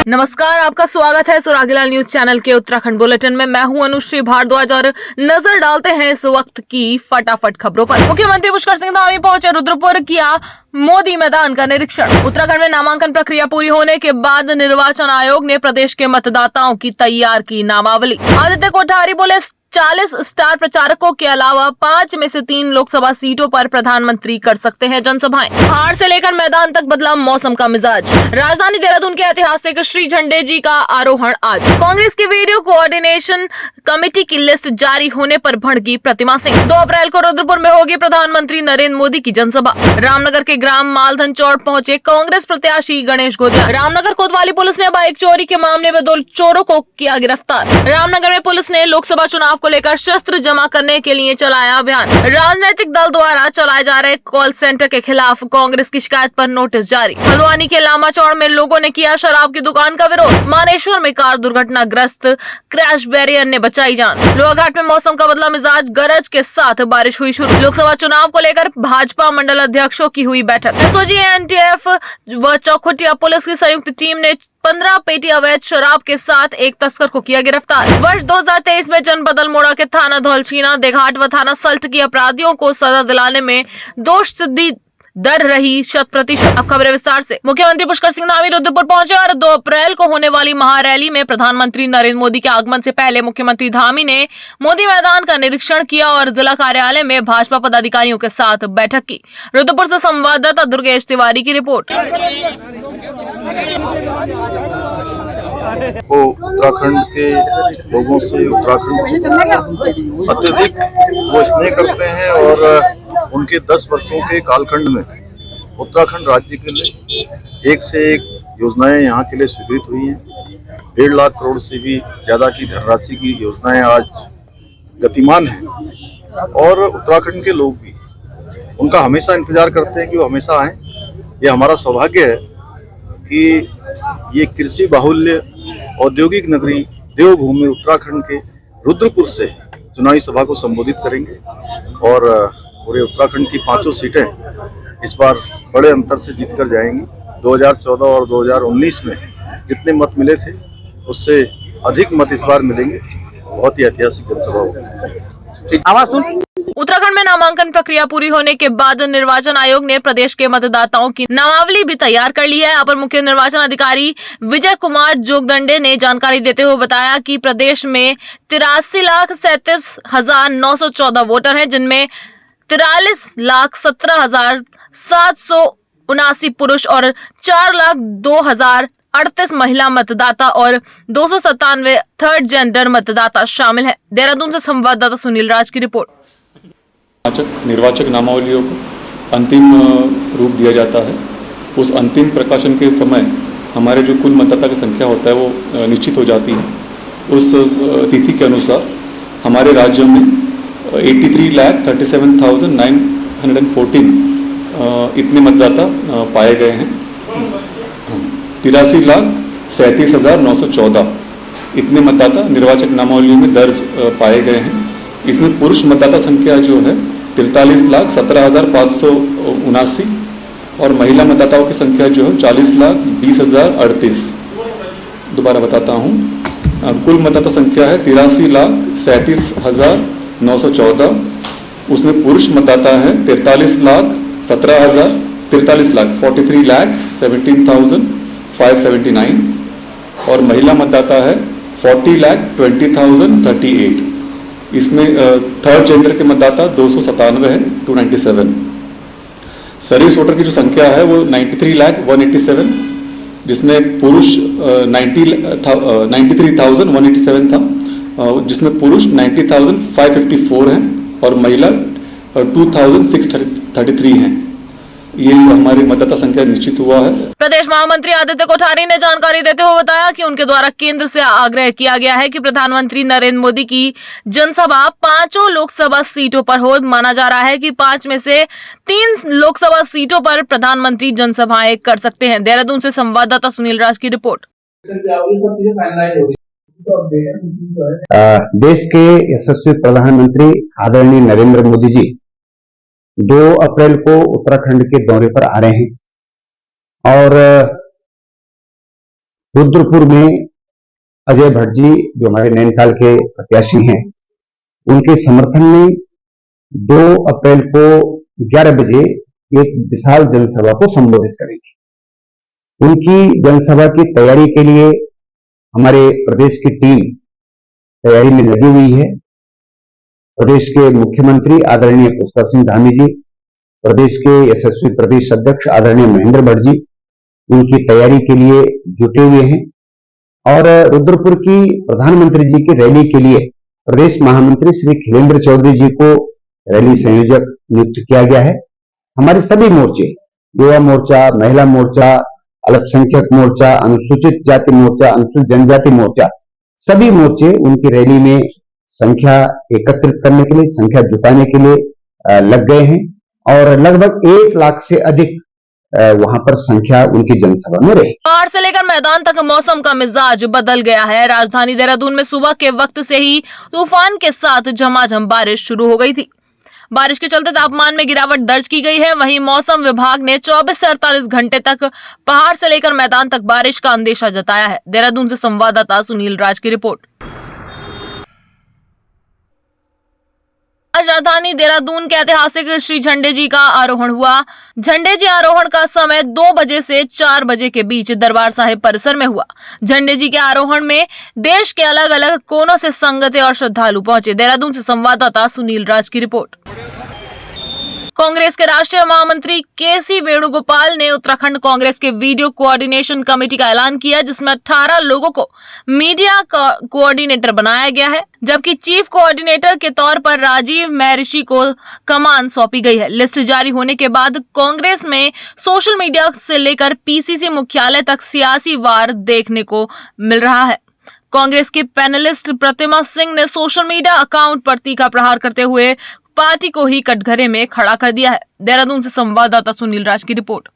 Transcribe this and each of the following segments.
नमस्कार, आपका स्वागत है सुरागीलाल न्यूज चैनल के उत्तराखंड बुलेटिन में। मैं हूं अनुश्री भारद्वाज और नजर डालते हैं इस वक्त की फटाफट खबरों पर। मुख्यमंत्री पुष्कर सिंह धामी पहुंचे रुद्रपुर, किया मोदी मैदान का निरीक्षण। उत्तराखंड में नामांकन प्रक्रिया पूरी होने के बाद निर्वाचन आयोग ने प्रदेश के मतदाताओं की तैयार की नामावली। आदित्य कोठारी बोले 40 स्टार प्रचारकों के अलावा 5 में से 3 लोकसभा सीटों पर प्रधानमंत्री कर सकते हैं जनसभाएं। हार से लेकर मैदान तक बदला मौसम का मिजाज। राजधानी देहरादून के ऐतिहासिक श्री झंडे जी का आरोहण आज। कांग्रेस की वीडियो कोऑर्डिनेशन कमेटी की लिस्ट जारी होने पर भड़की प्रतिमा सिंह। 2 अप्रैल को रुद्रपुर में होगी प्रधानमंत्री नरेंद्र मोदी की जनसभा। रामनगर के ग्राम मालधन चौड़ पहुंचे कांग्रेस प्रत्याशी गणेश गोदिया। रामनगर कोतवाली पुलिस ने बाइक चोरी के मामले में 2 चोरों को किया गिरफ्तार। रामनगर में पुलिस ने लोकसभा चुनाव को लेकर शस्त्र जमा करने के लिए चलाया अभियान। राजनीतिक दल द्वारा चलाए जा रहे कॉल सेंटर के खिलाफ कांग्रेस की शिकायत पर नोटिस जारी। हल्द्वानी के लामा चौड़ में लोगों ने किया शराब की दुकान का विरोध। मानेश्वर में कार दुर्घटनाग्रस्त, क्रैश बैरियर ने बचाई जान। लोहाघाट में मौसम का बदला मिजाज, गरज के साथ बारिश हुई शुरू। लोकसभा चुनाव को लेकर भाजपा मंडल अध्यक्षों की हुई बैठक। एसओजी, एनटीएफ व चौखुटिया पुलिस की संयुक्त टीम ने 15 पेटी अवैध शराब के साथ एक तस्कर को किया गिरफ्तार। वर्ष 2023 में जनपद अल्मोड़ा के थाना धौलछीना, देघाट व थाना सल्ट की अपराधियों को सजा दिलाने में दोष सिद्धि दर रही 100%। अब खबरें विस्तार से। मुख्यमंत्री पुष्कर सिंह धामी रुद्रपुर पहुंचे और 2 अप्रैल को होने वाली महारैली में प्रधानमंत्री नरेंद्र मोदी के आगमन से पहले मुख्यमंत्री धामी ने मोदी मैदान का निरीक्षण किया और जिला कार्यालय में भाजपा पदाधिकारियों के साथ बैठक की। रुद्रपुर से संवाददाता दुर्गेश तिवारी की रिपोर्ट। को उत्तराखंड के लोगों से, उत्तराखंड से अत्यधिक वो स्नेह करते हैं और उनके 10 वर्षों के कालखंड में उत्तराखंड राज्य के लिए एक से एक योजनाएं यहाँ के लिए स्वीकृत हुई हैं। 1.5 लाख करोड़ से भी ज़्यादा की धनराशि की योजनाएं आज गतिमान हैं और उत्तराखंड के लोग भी उनका हमेशा इंतजार करते हैं कि वो हमेशा आएँ। ये हमारा सौभाग्य है कि ये कृषि बाहुल्य औद्योगिक नगरी देवभूमि उत्तराखंड के रुद्रपुर से चुनावी सभा को संबोधित करेंगे और पूरे उत्तराखंड की 5 सीटें इस बार बड़े अंतर से जीतकर जाएंगी। 2014 और 2019 में जितने मत मिले थे उससे अधिक मत इस बार मिलेंगे। बहुत ही ऐतिहासिक जनसभा होगी। उत्तराखंड में नामांकन प्रक्रिया पूरी होने के बाद निर्वाचन आयोग ने प्रदेश के मतदाताओं की नामावली भी तैयार कर ली है। अपर मुख्य निर्वाचन अधिकारी विजय कुमार जोगदंडे ने जानकारी देते हुए बताया कि प्रदेश में 83,37,914 वोटर हैं, जिनमें 43,17,779 पुरुष और 4,02,038 महिला मतदाता और 297 थर्ड जेंडर मतदाता शामिल है। देहरादून से संवाददाता सुनील राज की रिपोर्ट। निर्वाचक नामावलियों को अंतिम रूप दिया जाता है। उस अंतिम प्रकाशन के समय हमारे जो कुल मतदाता की संख्या होता है वो निश्चित हो जाती है। उस तिथि के अनुसार हमारे राज्य में 83,37,914 इतने मतदाता पाए गए हैं। 83,37,914 इतने मतदाता निर्वाचक नामावलियों में दर्ज पाए गए हैं। इसमें पुरुष मतदाता संख्या जो है 43,17,579 और महिला मतदाताओं की संख्या जो है 40,20,038। दोबारा बताता हूँ, कुल मतदाता संख्या है 83,37,914। उसमें पुरुष मतदाता है 43,17,579 और महिला मतदाता है 40,20,038। इसमें थर्ड जेंडर के मतदाता 297 है, 297। सर्विस वोटर की जो संख्या है वो 93,187, जिसमें पुरुष 93,187 था, जिसमें पुरुष 90,554 हैं और महिला 2,633 हैं। ये हमारी मतदाता संख्या निश्चित हुआ है। प्रदेश महामंत्री आदित्य कोठारी ने जानकारी देते हुए बताया कि उनके द्वारा केंद्र से आग्रह किया गया है कि प्रधानमंत्री नरेंद्र मोदी की जनसभा 5 लोकसभा सीटों पर हो। माना जा रहा है कि 5 में से 3 लोकसभा सीटों पर प्रधानमंत्री जनसभाएं कर सकते हैं। देहरादून से संवाददाता सुनील राज की रिपोर्ट। देश के यशस्वी प्रधानमंत्री आदरणीय नरेंद्र मोदी जी 2 अप्रैल को उत्तराखंड के दौरे पर आ रहे हैं और रुद्रपुर में अजय भट्ट जी जो हमारे नैनीताल के प्रत्याशी हैं, उनके समर्थन में 2 अप्रैल को 11 बजे एक विशाल जनसभा को संबोधित करेंगे। उनकी जनसभा की तैयारी के लिए हमारे प्रदेश की टीम तैयारी में लगी हुई है। प्रदेश के मुख्यमंत्री आदरणीय पुष्कर सिंह धामी जी, प्रदेश के यशस्वी प्रदेश अध्यक्ष आदरणीय महेंद्र भट्ट जी उनकी तैयारी के लिए जुटे हुए हैं और रुद्रपुर की प्रधानमंत्री जी की रैली के लिए प्रदेश महामंत्री श्री खिलेंद्र चौधरी जी को रैली संयोजक नियुक्त किया गया है। हमारे सभी मोर्चे, युवा मोर्चा, महिला मोर्चा, अल्पसंख्यक मोर्चा, अनुसूचित जाति मोर्चा, अनुसूचित जनजाति मोर्चा, सभी मोर्चे उनकी रैली में संख्या एकत्रित करने के लिए, संख्या जुटाने के लिए लग गए हैं और लगभग 1 लाख से अधिक वहां पर संख्या उनकी जनसभा में रही। पहाड़ से लेकर मैदान तक मौसम का मिजाज बदल गया है। राजधानी देहरादून में सुबह के वक्त से ही तूफान के साथ झमाझम बारिश शुरू हो गई थी। बारिश के चलते तापमान में गिरावट दर्ज की गई है। वहीं मौसम विभाग ने 24 से 48 घंटे तक पहाड़ से लेकर मैदान तक बारिश का अंदेशा जताया है। देहरादून से संवाददाता सुनील राज की रिपोर्ट। आज राजधानी देहरादून के ऐतिहासिक श्री झंडे जी का आरोहण हुआ। झंडे जी आरोहण का समय 2 बजे से 4 बजे के बीच दरबार साहिब परिसर में हुआ। झंडे जी के आरोहण में देश के अलग अलग कोनों से संगतें और श्रद्धालु पहुंचे। देहरादून से संवाददाता सुनील राज की रिपोर्ट। कांग्रेस के राष्ट्रीय महामंत्री केसी वेणुगोपाल ने उत्तराखंड कांग्रेस के वीडियो कोऑर्डिनेशन कमेटी का ऐलान किया, जिसमें 18 लोगों को मीडिया कोऑर्डिनेटर बनाया गया है, जबकि चीफ कोऑर्डिनेटर के तौर पर राजीव महर्षि को कमान सौंपी गई है। लिस्ट जारी होने के बाद कांग्रेस में सोशल मीडिया से लेकर पीसीसी मुख्यालय तक सियासी वार देखने को मिल रहा है। कांग्रेस के पैनलिस्ट प्रतिमा सिंह ने सोशल मीडिया अकाउंट पर तीखा प्रहार करते हुए पार्टी को ही कटघरे में खड़ा कर दिया है। देहरादून से संवाददाता सुनील राज की रिपोर्ट।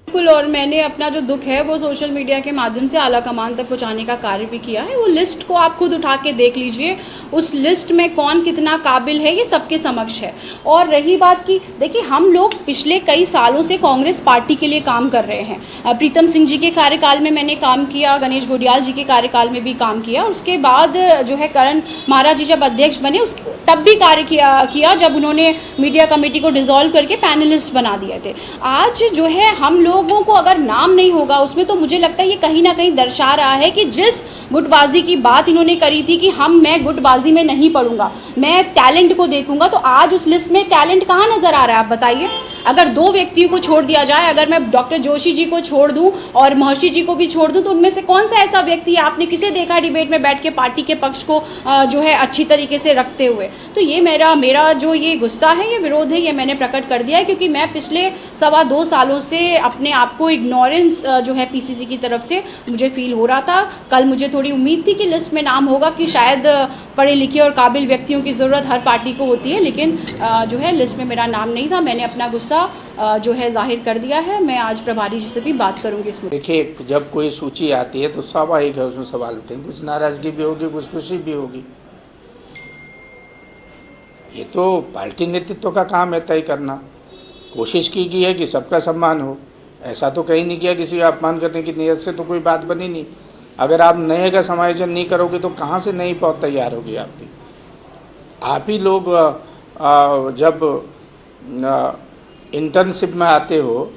बिल्कुल, और मैंने अपना जो दुख है वो सोशल मीडिया के माध्यम से आला कमान तक पहुंचाने का कार्य भी किया है। वो लिस्ट को आप खुद उठा के देख लीजिए, उस लिस्ट में कौन कितना काबिल है ये सबके समक्ष है। और रही बात की, देखिए हम लोग पिछले कई सालों से कांग्रेस पार्टी के लिए काम कर रहे हैं। प्रीतम सिंह जी के कार्यकाल में मैंने काम किया, गणेश घोडियाल जी के कार्यकाल में भी काम किया। उसके बाद जो है करण महाराज जी जब अध्यक्ष बने तब भी कार्य किया जब उन्होंने मीडिया कमेटी को डिसॉल्व करके पैनलिस्ट बना दिए थे। आज जो है हम लोगों को अगर नाम नहीं होगा उसमें, तो मुझे लगता है ये कहीं ना कहीं दर्शा रहा है कि जिस गुटबाजी की बात इन्होंने करी थी कि मैं गुटबाजी में नहीं पड़ूंगा, मैं टैलेंट को देखूंगा, तो आज उस लिस्ट में टैलेंट कहाँ नजर आ रहा है आप बताइए। अगर 2 व्यक्तियों को छोड़ दिया जाए, अगर मैं डॉक्टर जोशी जी को छोड़ दूं और महर्षि जी को भी छोड़ दूं, तो उनमें से कौन सा ऐसा व्यक्ति है आपने किसे देखा डिबेट में बैठ के पार्टी के पक्ष को जो है अच्छी तरीके से रखते हुए। तो ये मेरा जो ये गुस्सा है, ये विरोध है, ये मैंने प्रकट कर दिया है, क्योंकि मैं पिछले 2.25 सालों से अपने आप को इग्नोरेंस जो है पीसीसी की तरफ से मुझे फील हो रहा था। कल मुझे थोड़ी उम्मीद थी कि लिस्ट में नाम होगा, कि शायद पढ़े लिखे और काबिल व्यक्तियों की ज़रूरत हर पार्टी को होती है, लेकिन जो है लिस्ट में मेरा नाम नहीं था। मैंने अपना गुस्सा जो है जाहिर कर दिया है। मैं आज प्रभारी जी से भी बात करूंगी इस मुद्दे। देखिए, जब कोई सूची आती है तो स्वाभाविक है उसमें सवाल उठेंगे, कुछ नाराजगी भी होगी, कुछ खुशी भी होगी। ये तो पार्टी नेतृत्व का काम है तय करना। कोशिश की गई है कि सबका सम्मान हो, ऐसा तो कहीं नहीं किया किसी का अपमान करने की नीयत से तो कोई बात बनी नहीं। अगर आप नए का समायोजन नहीं करोगे तो कहाँ से नई पौध तैयार होगी आपकी। आप ही लोग जब इंटर्नशिप में आते हो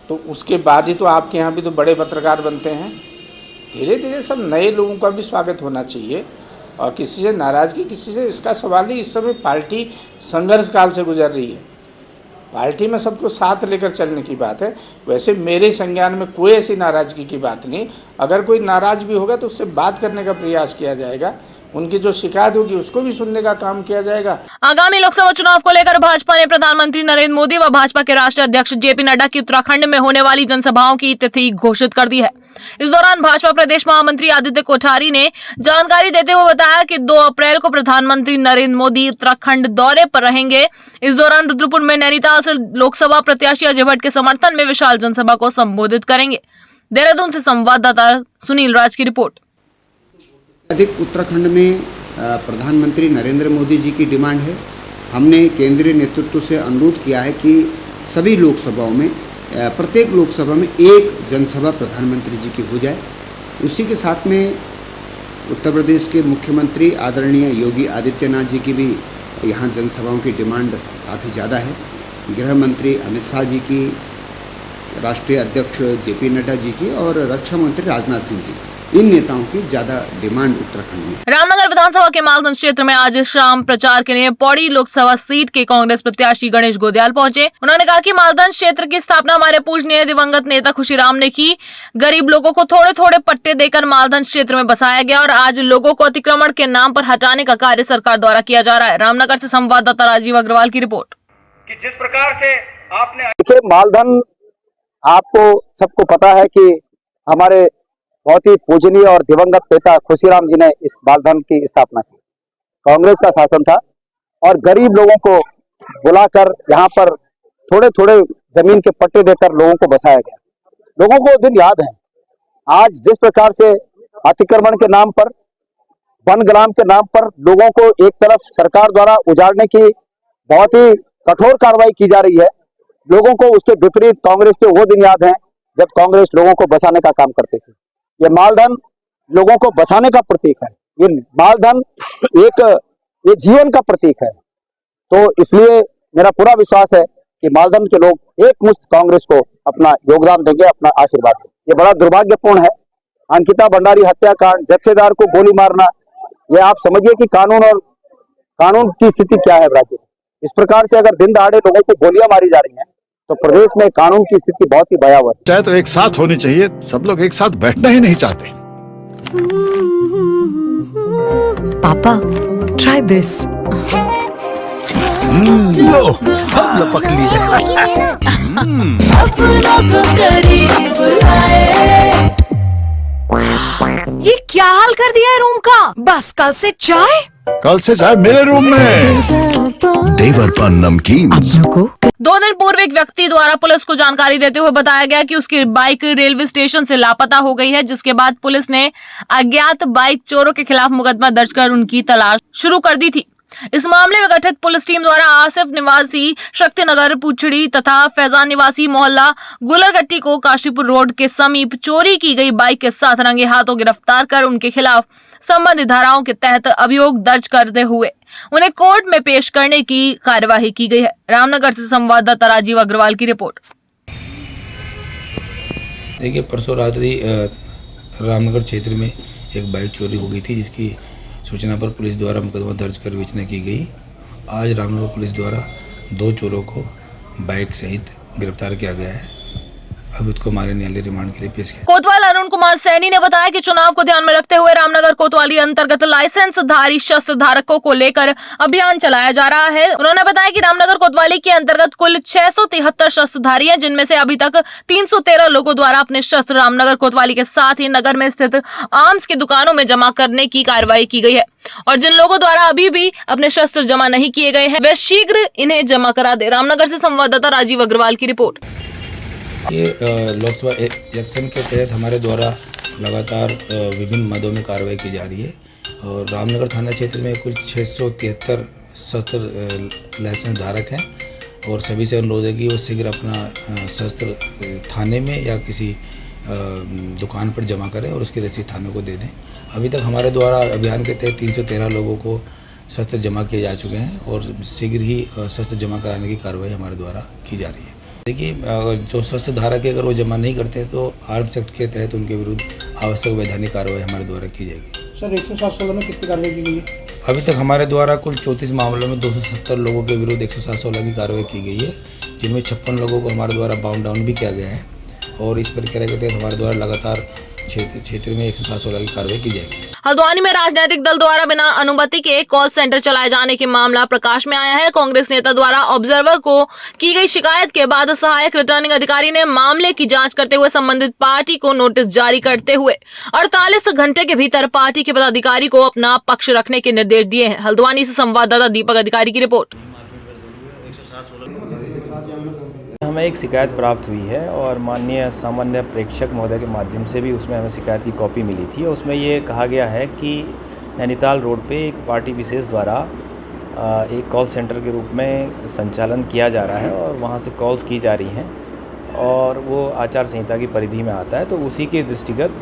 तो उसके बाद ही तो आपके यहाँ भी तो बड़े पत्रकार बनते हैं। धीरे धीरे सब नए लोगों का भी स्वागत होना चाहिए और किसी से नाराज़गी, किसी से इसका सवाल नहीं। इस समय पार्टी संघर्ष काल से गुजर रही है, पार्टी में सबको साथ लेकर चलने की बात है। वैसे मेरे संज्ञान में कोई ऐसी नाराज़गी की बात नहीं। अगर कोई नाराज़ भी होगा तो उससे बात करने का प्रयास किया जाएगा, उनकी जो शिकायत होगी उसको भी सुनने का काम किया जाएगा। आगामी लोकसभा चुनाव को लेकर भाजपा ने प्रधानमंत्री नरेंद्र मोदी व भाजपा के राष्ट्रीय अध्यक्ष जेपी नड्डा की उत्तराखंड में होने वाली जनसभाओं की तिथि घोषित कर दी है। इस दौरान भाजपा प्रदेश महामंत्री आदित्य कोठारी ने जानकारी देते हुए बताया कि 2 अप्रैल को प्रधानमंत्री नरेंद्र मोदी उत्तराखंड दौरे पर रहेंगे। इस दौरान रुद्रपुर में नैनीताल से लोकसभा प्रत्याशी अजय भट्ट के समर्थन में विशाल जनसभा को संबोधित करेंगे। देहरादून से संवाददाता सुनील राज की रिपोर्ट। अधिक उत्तराखंड में प्रधानमंत्री नरेंद्र मोदी जी की डिमांड है। हमने केंद्रीय नेतृत्व से अनुरोध किया है कि सभी लोकसभाओं में प्रत्येक लोकसभा में एक जनसभा प्रधानमंत्री जी की हो जाए। उसी के साथ में उत्तर प्रदेश के मुख्यमंत्री आदरणीय योगी आदित्यनाथ जी की भी यहाँ जनसभाओं की डिमांड काफ़ी ज़्यादा है। गृह मंत्री अमित शाह जी की, राष्ट्रीय अध्यक्ष जेपी नड्डा जी की और रक्षा मंत्री राजनाथ सिंह जी, इन नेताओं की ज्यादा डिमांड उत्तराखंड में। रामनगर विधानसभा के मालगंज क्षेत्र में आज शाम प्रचार के लिए पौड़ी लोकसभा सीट के कांग्रेस प्रत्याशी गणेश गोदयाल पहुंचे। उन्होंने कहा कि मालगंज क्षेत्र की स्थापना हमारे पूजनीय दिवंगत नेता खुशीराम ने की। गरीब लोगों को थोड़े थोड़े पट्टे देकर मालगंज क्षेत्र में बसाया गया और आज लोगों को अतिक्रमण के नाम पर हटाने का कार्य सरकार द्वारा किया जा रहा है। रामनगर से संवाददाता राजीव अग्रवाल की रिपोर्ट। कि जिस प्रकार से आपने देखिए, मालधन आपको सबको पता है कि हमारे बहुत ही पूजनीय और दिवंगत नेता खुशीराम जी ने इस मालधन की स्थापना की। कांग्रेस का शासन था और गरीब लोगों को बुलाकर यहाँ पर थोड़े थोड़े जमीन के पट्टे देकर लोगों को बसाया गया। लोगों को दिन याद है। आज जिस प्रकार से अतिक्रमण के नाम पर, वनग्राम के नाम पर लोगों को एक तरफ सरकार द्वारा उजाड़ने की बहुत ही कठोर कार्रवाई की जा रही है, लोगों को उसके विपरीत कांग्रेस के वो दिन याद हैं जब कांग्रेस लोगों को बसाने का काम करती थी। ये मालधन लोगों को बसाने का प्रतीक है। ये मालधन ये जीवन का प्रतीक है। तो इसलिए मेरा पूरा विश्वास है कि मालधन के लोग एक मुश्त कांग्रेस को अपना योगदान देंगे, अपना आशीर्वाद देंगे। ये बड़ा दुर्भाग्यपूर्ण है। अंकिता भंडारी हत्याकांड, जत्थेदार को गोली मारना, ये आप समझिए कि कानून की स्थिति क्या है राज्य में। इस प्रकार से अगर दिन दहाड़े लोगों को गोलियां मारी जा रही हैं तो प्रदेश में कानून की स्थिति बहुत ही भयावह है। चाहे तो एक साथ होनी चाहिए, सब लोग एक साथ बैठना ही नहीं चाहते। पापा, ट्राई दिस। लो, सब लपक लिए। ये क्या हाल कर दिया है रूम का? बस कल से चाय मेरे रूम में। देवर पान नमकीन। 2 दिन पूर्व एक व्यक्ति द्वारा पुलिस को जानकारी देते हुए बताया गया कि उसकी बाइक रेलवे स्टेशन से लापता हो गई है, जिसके बाद पुलिस ने अज्ञात बाइक चोरों के खिलाफ मुकदमा दर्ज कर उनकी तलाश शुरू कर दी थी। इस मामले में गठित पुलिस टीम द्वारा आसिफ निवासी शक्तिनगर पुछड़ी तथा फैजान निवासी मोहल्ला गुलरगट्टी को काशीपुर रोड के समीप चोरी की गई बाइक के साथ रंगे हाथों गिरफ्तार कर उनके खिलाफ संबंधित धाराओं के तहत अभियोग दर्ज करते हुए उन्हें कोर्ट में पेश करने की कार्यवाही की गई है। रामनगर से संवाददाता राजीव अग्रवाल की रिपोर्ट। देखिए, परसों रात्रि रामनगर क्षेत्र में एक बाइक चोरी हो गई थी, जिसकी सूचना पर पुलिस द्वारा मुकदमा दर्ज कर विवेचना की गई। आज रामनगर पुलिस द्वारा 2 चोरों को बाइक सहित गिरफ्तार किया गया है। अब उसको हमारे न्यायालय रिमांड के लिए पेश किया। कोतवाल अरुण कुमार सैनी ने बताया कि चुनाव को ध्यान में रखते हुए रामनगर कोतवाली अंतर्गत लाइसेंसधारी शस्त्र धारकों को लेकर अभियान चलाया जा रहा है। उन्होंने बताया कि रामनगर कोतवाली के अंतर्गत कुल 673 शस्त्रधारी हैं, जिनमें से अभी तक 313 लोगों द्वारा अपने शस्त्र रामनगर कोतवाली के साथ ही नगर में स्थित आर्म्स की दुकानों में जमा करने की कार्रवाई की गई है और जिन लोगों द्वारा अभी भी अपने शस्त्र जमा नहीं किए गए हैं वे शीघ्र इन्हें जमा करा दे। रामनगर से संवाददाता राजीव अग्रवाल की रिपोर्ट। ये लोकसभा इलेक्शन के तहत हमारे द्वारा लगातार विभिन्न मदों में कार्रवाई की जा रही है और रामनगर थाना क्षेत्र में कुल 673 शस्त्र लाइसेंस धारक हैं और सभी से अनुरोध है कि वो शीघ्र अपना शस्त्र थाने में या किसी दुकान पर जमा करें और उसकी रसीद थाने को दे दें। अभी तक हमारे द्वारा अभियान के तहत 313 लोगों को शस्त्र जमा किए जा चुके हैं और शीघ्र ही शस्त्र जमा कराने की कार्रवाई हमारे द्वारा की जा रही है। देखिए, जो शस्त्र धारक है अगर वो जमा नहीं करते हैं तो आर्म्स एक्ट के तहत उनके विरुद्ध आवश्यक वैधानिक कार्रवाई हमारे द्वारा की जाएगी। सर, 107 में कितनी कार्रवाई की गई है? अभी तक हमारे द्वारा कुल 34 मामलों में 270 लोगों के विरुद्ध 107 की कार्रवाई की गई है, जिनमें 56 लोगों को हमारे द्वारा बाउंड डाउन भी किया गया है और इस प्रक्रिया के तहत हमारे द्वारा लगातार क्षेत्र में 107 की कार्रवाई की जाएगी। हल्द्वानी में राजनीतिक दल द्वारा बिना अनुमति के कॉल सेंटर चलाए जाने के मामला प्रकाश में आया है। कांग्रेस नेता द्वारा ऑब्जर्वर को की गई शिकायत के बाद सहायक रिटर्निंग अधिकारी ने मामले की जांच करते हुए संबंधित पार्टी को नोटिस जारी करते हुए 48 घंटे के भीतर पार्टी के पदाधिकारी को अपना पक्ष रखने के निर्देश दिए हैं। हल्द्वानी से संवाददाता दीपक अधिकारी की रिपोर्ट। हमें एक शिकायत प्राप्त हुई है और माननीय सामान्य प्रेक्षक महोदय के माध्यम से भी उसमें हमें शिकायत की कॉपी मिली थी। उसमें ये कहा गया है कि नैनीताल रोड पे एक पार्टी विशेष द्वारा एक कॉल सेंटर के रूप में संचालन किया जा रहा है और वहाँ से कॉल्स की जा रही हैं और वो आचार संहिता की परिधि में आता है। तो उसी के दृष्टिगत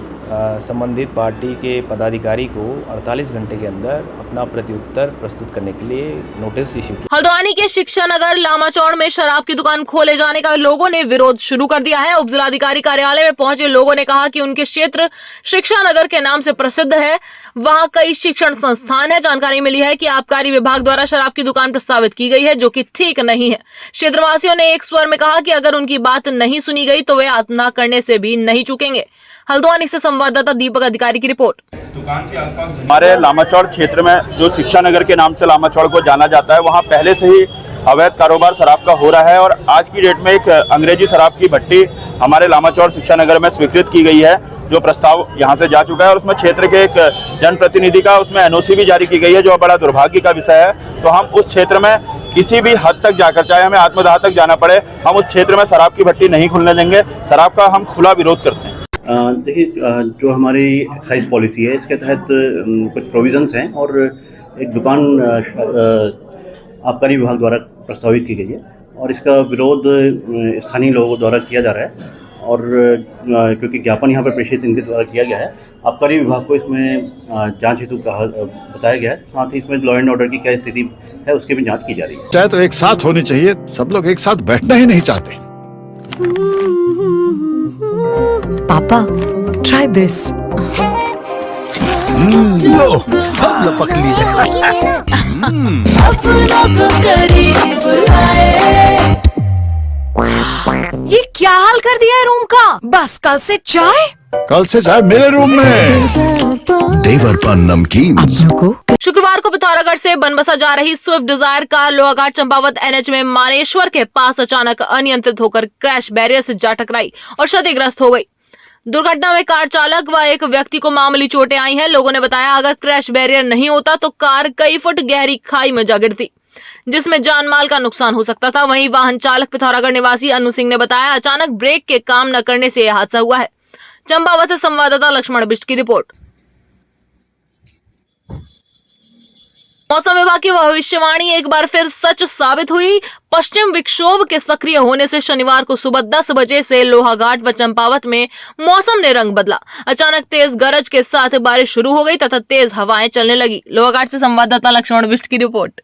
संबंधित पार्टी के पदाधिकारी को 48 घंटे के अंदर अपना प्रत्युत्तर प्रस्तुत करने के लिए नोटिस इश्यू किया। हल्द्वानी के शिक्षा नगर लामाचौड़ में शराब की दुकान खोले जाने का लोगों ने विरोध शुरू कर दिया है। उप जिलाधिकारी कार्यालय में पहुंचे लोगों ने कहा कि उनके क्षेत्र शिक्षा नगर के नाम से प्रसिद्ध है, वहां कई शिक्षण संस्थान है। जानकारी मिली है कि आबकारी विभाग द्वारा शराब की दुकान प्रस्तावित की गई है, जो कि ठीक नहीं है। क्षेत्रवासियों ने एक स्वर में कहा कि अगर उनकी बात नहीं सुनी गई तो वे आत्मदाह करने से भी नहीं चूकेंगे। हल्द्वानी से संवाददाता दीपक अधिकारी की रिपोर्ट। दुकान के आसपास हमारे लामाचौड़ क्षेत्र में जो शिक्षा नगर के नाम से लामाचौड़ को जाना जाता है, वहाँ पहले से ही अवैध कारोबार शराब का हो रहा है और आज की डेट में एक अंग्रेजी शराब की भट्टी हमारे लामाचौड़ शिक्षा नगर में स्वीकृत की गई है, जो प्रस्ताव यहाँ से जा चुका है और उसमें क्षेत्र के एक जनप्रतिनिधि का उसमें एनओसी भी जारी की गई है, जो बड़ा दुर्भाग्य का विषय है। तो हम उस क्षेत्र में किसी भी हद तक जाकर, चाहे हमें आत्मदाह तक जाना पड़े, हम उस क्षेत्र में शराब की भट्टी नहीं खुलने देंगे। शराब का हम खुला विरोध करते हैं। देखिए, जो हमारी एक्साइज पॉलिसी है, इसके तहत कुछ प्रोविजंस हैं और एक दुकान आबकारी विभाग द्वारा प्रस्तावित की गई है और इसका विरोध स्थानीय लोगों द्वारा किया जा रहा है और क्योंकि ज्ञापन यहाँ पर प्रेषित इनके द्वारा किया गया है, आबकारी विभाग को इसमें जांच हेतु बताया गया है। साथ ही इसमें लॉ एंड ऑर्डर की क्या स्थिति है उसकी भी जांच की जा रही है। चाहे तो एक साथ होनी चाहिए, सब लोग एक साथ बैठना ही नहीं चाहते। पापा, try this. लो, सब लपक लिए। ये क्या हाल कर दिया है रूम का? बस कल से चाय? कल से चाय मेरे रूम में। देवर पान नमकीन। शुक्रवार को पिथौरागढ़ से बनबसा जा रही Swift Dzire car Lohaghat Champawat NH में मानेश्वर के पास अचानक अनियंत्रित होकर क्रैश बैरियर से जा टकराई और क्षतिग्रस्त हो गई। दुर्घटना में कार चालक व एक व्यक्ति को मामूली चोटें आई हैं। लोगों ने बताया अगर क्रैश बैरियर नहीं होता तो कार कई फुट गहरी खाई में जा गिरती, जिसमें जान माल का नुकसान हो सकता था। वहीं वाहन चालक पिथौरागढ़ निवासी अनु सिंह ने बताया अचानक ब्रेक के काम न करने से यह हादसा हुआ है। चंपावत से संवाददाता लक्ष्मण बिष्ट की रिपोर्ट। मौसम विभाग की भविष्यवाणी एक बार फिर सच साबित हुई। पश्चिम विक्षोभ के सक्रिय होने से शनिवार को सुबह 10 बजे से लोहाघाट व चंपावत में मौसम ने रंग बदला। अचानक तेज गरज के साथ बारिश शुरू हो गई तथा तेज हवाएं चलने लगी। लोहाघाट से संवाददाता लक्ष्मण बिष्ट की रिपोर्ट।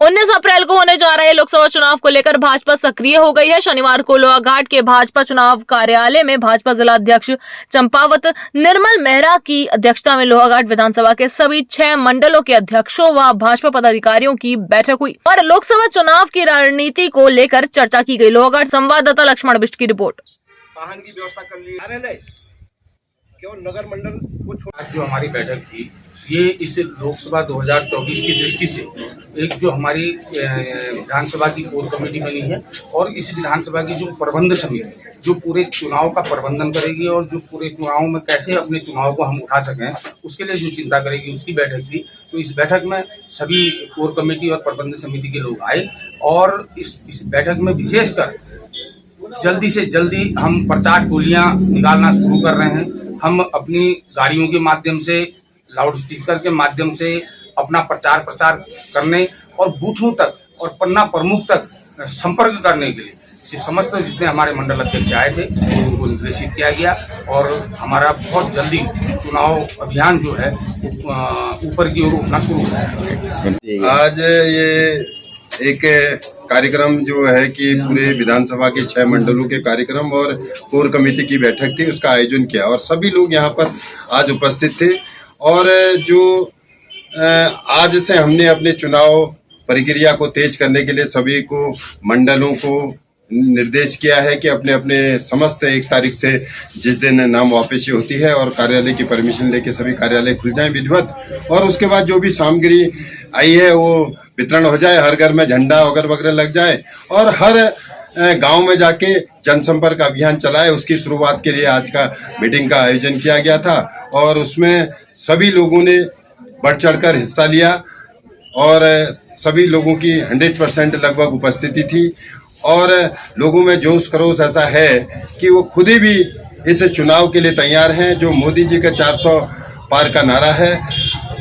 19 अप्रैल को होने जा रहे लोकसभा चुनाव को लेकर भाजपा सक्रिय हो गई है। शनिवार को लोहाघाट के भाजपा चुनाव कार्यालय में भाजपा जिला अध्यक्ष चंपावत निर्मल मेहरा की अध्यक्षता में लोहाघाट विधानसभा के सभी 6 मंडलों के अध्यक्षों व भाजपा पदाधिकारियों की बैठक हुई और लोकसभा चुनाव की रणनीति को लेकर चर्चा की गई। लोहाघाट संवाददाता लक्ष्मण बिष्ट की रिपोर्ट। वाहन की व्यवस्था कर ली केवल नगर मंडल को आज जो हमारी बैठक थी, ये इस लोकसभा 2024 की दृष्टि से एक जो हमारी विधानसभा की कोर कमेटी बनी है और इस विधानसभा की जो प्रबंध समिति जो पूरे चुनाव का प्रबंधन करेगी और जो पूरे चुनाव में कैसे अपने चुनाव को हम उठा सकें उसके लिए जो चिंता करेगी, उसकी बैठक थी। तो इस बैठक में सभी कोर कमेटी और प्रबंध समिति के लोग आए और इस बैठक में विशेषकर जल्दी से जल्दी हम प्रचार टोलियां निकालना शुरू कर रहे हैं। हम अपनी गाड़ियों के माध्यम से, लाउड स्पीकर के माध्यम से अपना प्रचार करने और बूथों तक और पन्ना प्रमुख तक संपर्क करने के लिए समस्त जितने हमारे मंडल अध्यक्ष आए थे उनको निर्देशित किया गया और हमारा बहुत जल्दी चुनाव अभियान जो है ऊपर की ओर उठना शुरू हो गया। आज ये एक कार्यक्रम जो है कि पूरे विधानसभा के 6 मंडलों के कार्यक्रम और कोर कमेटी की बैठक थी, उसका आयोजन किया और सभी लोग यहाँ पर आज उपस्थित थे। और जो आज से हमने अपने चुनाव प्रक्रिया को तेज करने के लिए सभी को मंडलों को निर्देश किया है कि अपने अपने समस्त 1 तारीख से जिस दिन नाम वापसी होती है और कार्यालय की परमिशन लेके सभी कार्यालय खुल जाएं विधिवत और उसके बाद जो भी सामग्री आई है वो वितरण हो जाए, हर घर में झंडा वगैरह लग जाए और हर गांव में जाके जनसंपर्क अभियान चलाए। उसकी शुरुआत के लिए आज का मीटिंग का आयोजन किया गया था और उसमें सभी लोगों ने बढ़ चढ़कर हिस्सा लिया और सभी लोगों की 100% लगभग उपस्थिति थी और लोगों में जोश खरोश ऐसा है कि वो खुद ही भी इस चुनाव के लिए तैयार हैं। जो मोदी जी का 400 पार का नारा है,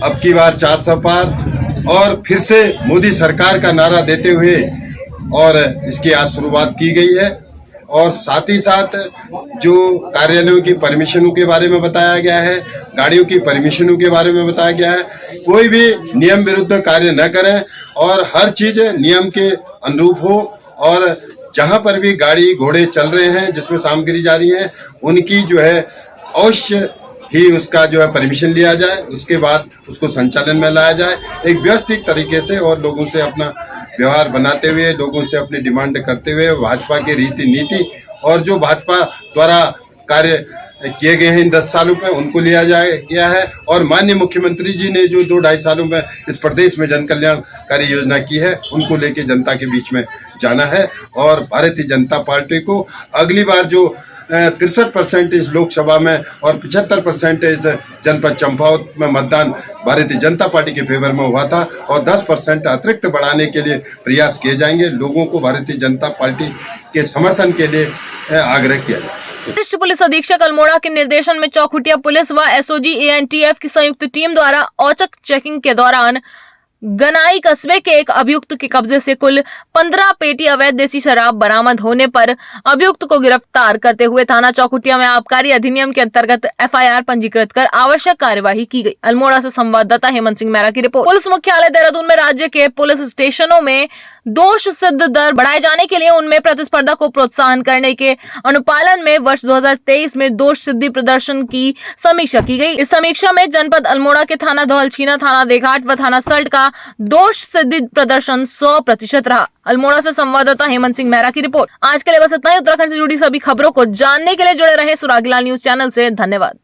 अब की बार 400 पार और फिर से मोदी सरकार का नारा देते हुए और इसकी आज शुरुआत की गई है। और साथ ही साथ जो कार्यालयों की परमिशनों के बारे में बताया गया है, गाड़ियों की परमिशनों के बारे में बताया गया है, कोई भी नियम विरुद्ध कार्य न करें और हर चीज नियम के अनुरूप हो। और जहां पर भी गाड़ी घोड़े चल रहे हैं जिसमें सामग्री जा रही है, उनकी जो है अवश्य ही उसका जो है परमिशन लिया जाए, उसके बाद उसको संचालन में लाया जाए एक व्यवस्थित तरीके से और लोगों से अपना व्यवहार बनाते हुए, लोगों से अपनी डिमांड करते हुए भाजपा की रीति नीति और जो भाजपा द्वारा कार्य किए गए हैं इन 10 सालों में उनको लिया गया है। और माननीय मुख्यमंत्री जी ने जो 2-2.5 सालों में इस प्रदेश में जन कल्याणकारी योजना की है, उनको लेके जनता के बीच में जाना है। और भारतीय जनता पार्टी को अगली बार जो 63% लोकसभा में और 75% जनपद चंपावत में मतदान भारतीय जनता पार्टी के फेवर में हुआ था और 10% अतिरिक्त बढ़ाने के लिए प्रयास किए जाएंगे। लोगों को भारतीय जनता पार्टी के समर्थन के लिए आग्रह किया जाए। वरिष्ठ पुलिस अधीक्षक अल्मोड़ा के निर्देशन में चौखुटिया पुलिस व एसओजी एएनटीएफ की संयुक्त टीम द्वारा औचक चेकिंग के दौरान गनाई कस्बे के एक अभियुक्त के कब्जे से कुल 15 पेटी अवैध देसी शराब बरामद होने पर अभियुक्त को गिरफ्तार करते हुए थाना चौखुटिया में आबकारी अधिनियम के अंतर्गत एफआईआर पंजीकृत कर आवश्यक कार्यवाही की गई। अल्मोड़ा से संवाददाता हेमंत सिंह मेहरा की रिपोर्ट। पुलिस मुख्यालय देहरादून में राज्य के पुलिस स्टेशनों में दोष सिद्ध दर बढ़ाए जाने के लिए उनमें प्रतिस्पर्धा को प्रोत्साहन करने के अनुपालन में वर्ष 2023 में दोष सिद्धि प्रदर्शन की समीक्षा की गई। इस समीक्षा में जनपद अल्मोड़ा के थाना धौलछीना, थाना देघाट व थाना सल्ट का दोष सिद्धि प्रदर्शन 100% रहा। अल्मोड़ा से संवाददाता हेमंत सिंह मेहरा की रिपोर्ट। आज के लिए बस इतना ही। उत्तराखंड से जुड़ी सभी खबरों को जानने के लिए जुड़े रहे सुरागीलाल न्यूज चैनल से। धन्यवाद।